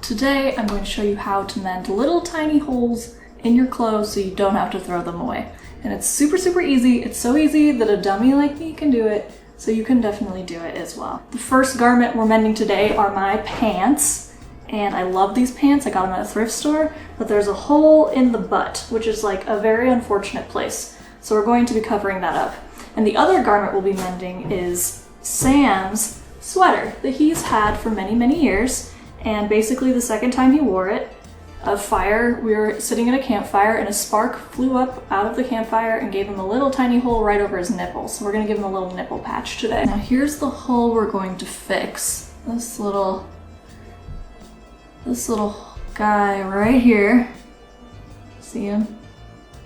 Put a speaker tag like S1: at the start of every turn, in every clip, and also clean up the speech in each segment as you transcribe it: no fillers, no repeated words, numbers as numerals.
S1: Today I'm going to show you how to mend little tiny holes in your clothes so you don't have to throw them away. And it's super easy. It's so easy that a dummy like me can do it, so you can definitely do it as well. The first garment we're mending today are my pants, and I love these pants. I got them at a thrift store, but there's a hole in the butt, which is like a very unfortunate place. So we're going to be covering that up. And the other garment we'll be mending is Sam's sweater that he's had for many years. And basically the second time he wore it, we were sitting at a campfire and a spark flew up out of the campfire and gave him a little tiny hole right over his nipple. So we're gonna give him a little nipple patch today. Now here's the hole we're going to fix. This little guy right here. See him?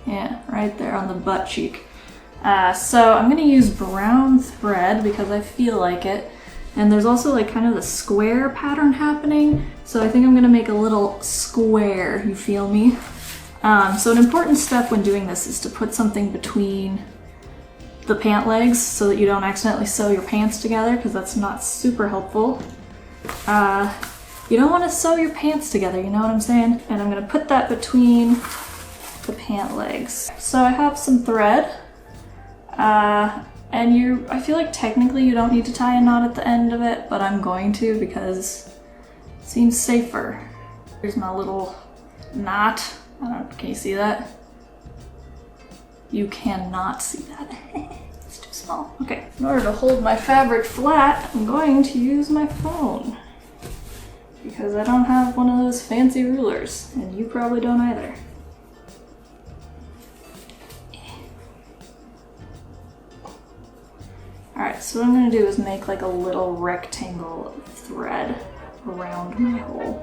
S1: Yeah, right there on the butt cheek. So I'm gonna use brown thread because I feel like it. And there's also like kind of the square pattern happening. So I think I'm gonna make a little square, you feel me? So an important step when doing this is to put something between the pant legs so that you don't accidentally sew your pants together, because that's not super helpful. You don't wanna sew your pants together, you know what I'm saying? And I'm gonna put that between the pant legs. So I have some thread. And I feel like technically you don't need to tie a knot at the end of it, but I'm going to because it seems safer. Here's my little knot. Can you see that? You cannot see that. It's too small. Okay, in order to hold my fabric flat, I'm going to use my phone because I don't have one of those fancy rulers, and you probably don't either. Alright, so what I'm going to do is make like a little rectangle of thread around my hole.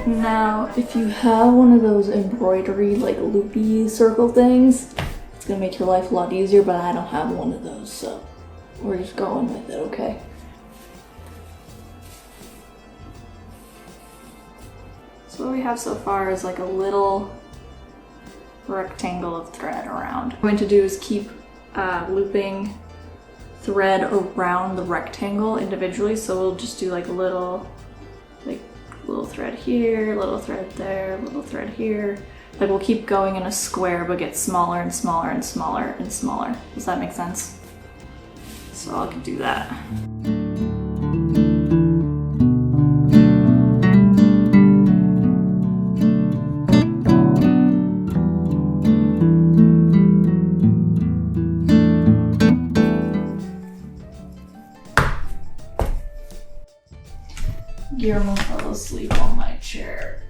S1: Now, if you have one of those embroidery like loopy circle things, it's going to make your life a lot easier, but I don't have one of those, so we're just going with it, okay? So what we have so far is like a little rectangle of thread around. What I'm going to do is keep looping thread around the rectangle individually, so we'll just do like a little thread here, little thread there, little thread here. Like we'll keep going in a square but get smaller and smaller and smaller and smaller. Does that make sense? So I can do that. Guillermo fell asleep on my chair.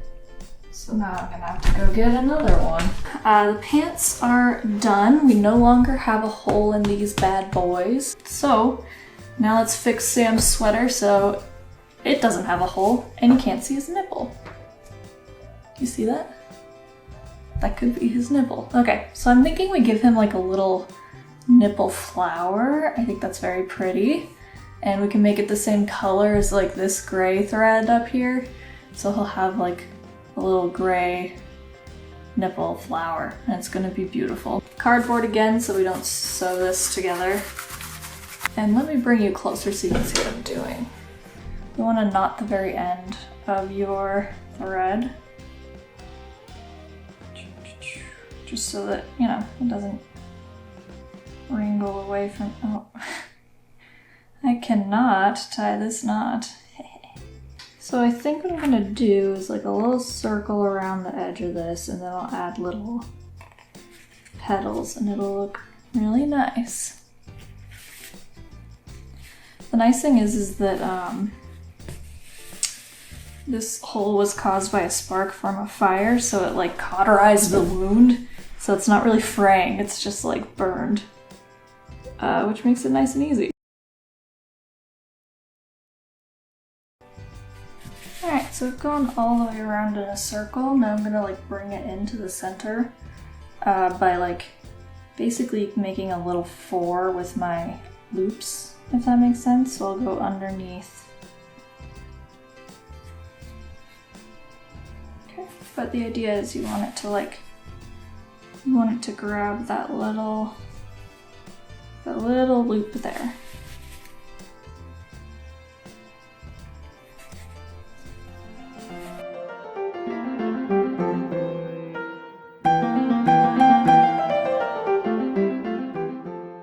S1: So now I'm gonna have to go get another one. The pants are done. We no longer have a hole in these bad boys. So now let's fix Sam's sweater so it doesn't have a hole and you can't see his nipple. You see that? That could be his nipple. Okay, so I'm thinking we give him like a little nipple flower. I think that's very pretty. And we can make it the same color as like this gray thread up here. So he'll have like a little gray nipple flower, and it's gonna be beautiful. Cardboard again so we don't sew this together. And let me bring you closer so you can see what I'm doing. You wanna knot the very end of your thread. Just so that, you know, it doesn't wrangle away from, oh. I cannot tie this knot. So I think what I'm gonna do is like a little circle around the edge of this, and then I'll add little petals and it'll look really nice. The nice thing is that this hole was caused by a spark from a fire, so it like cauterized the wound. So it's not really fraying, it's just like burned, which makes it nice and easy. Alright, so we've gone all the way around in a circle. Now I'm gonna like bring it into the center by like basically making a little 4 with my loops, if that makes sense. So I'll go underneath. Okay. But the idea is you want it to like, you want it to grab that little loop there.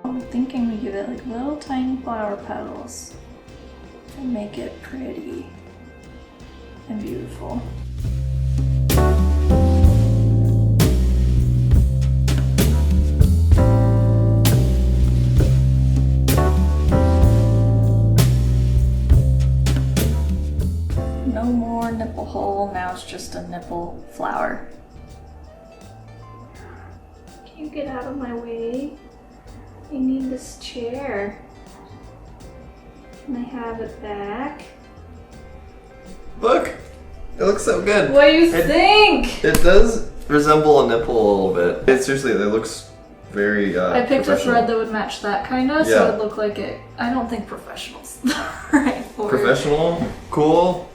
S1: I'm thinking we give it like little tiny flower petals to make it pretty and beautiful. No more nipple hole, now it's just a nipple flower. Can you get out of my way? I need this chair. Can I have it back?
S2: Look! It looks so good.
S1: What do you think?
S2: It does resemble a nipple a little bit. It seriously, it looks very
S1: I picked a
S2: professional.
S1: thread that would match that kind of, so it looked like it. I don't think professional's the right word.
S2: Professional, cool.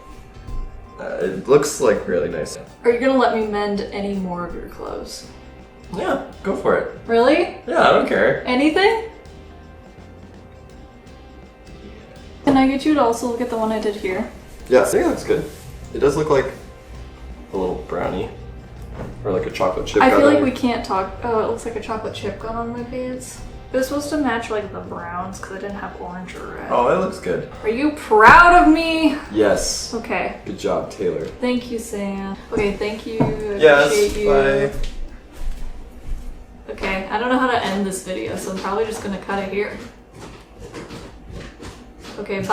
S2: It looks like really nice.
S1: Are you gonna let me mend any more of your clothes?
S2: Yeah, go for it.
S1: Really?
S2: Yeah, I don't care.
S1: Anything? Can I get you to also look at the one I did here?
S2: Yeah, I think it looks good. It does look like a little brownie. Or like a chocolate chip.
S1: I feel like we can't talk. Oh, it looks like a chocolate chip got on my pants. It was supposed to match like the browns because I didn't have orange or red.
S2: Oh, it looks good.
S1: Are you proud of me?
S2: Yes.
S1: Okay.
S2: Good job, Taylor.
S1: Thank you, Sam. Okay, thank you. I
S2: Yes,
S1: appreciate you.
S2: bye.
S1: Okay, I don't know how to end this video, so I'm probably just gonna cut it here. Okay, bye.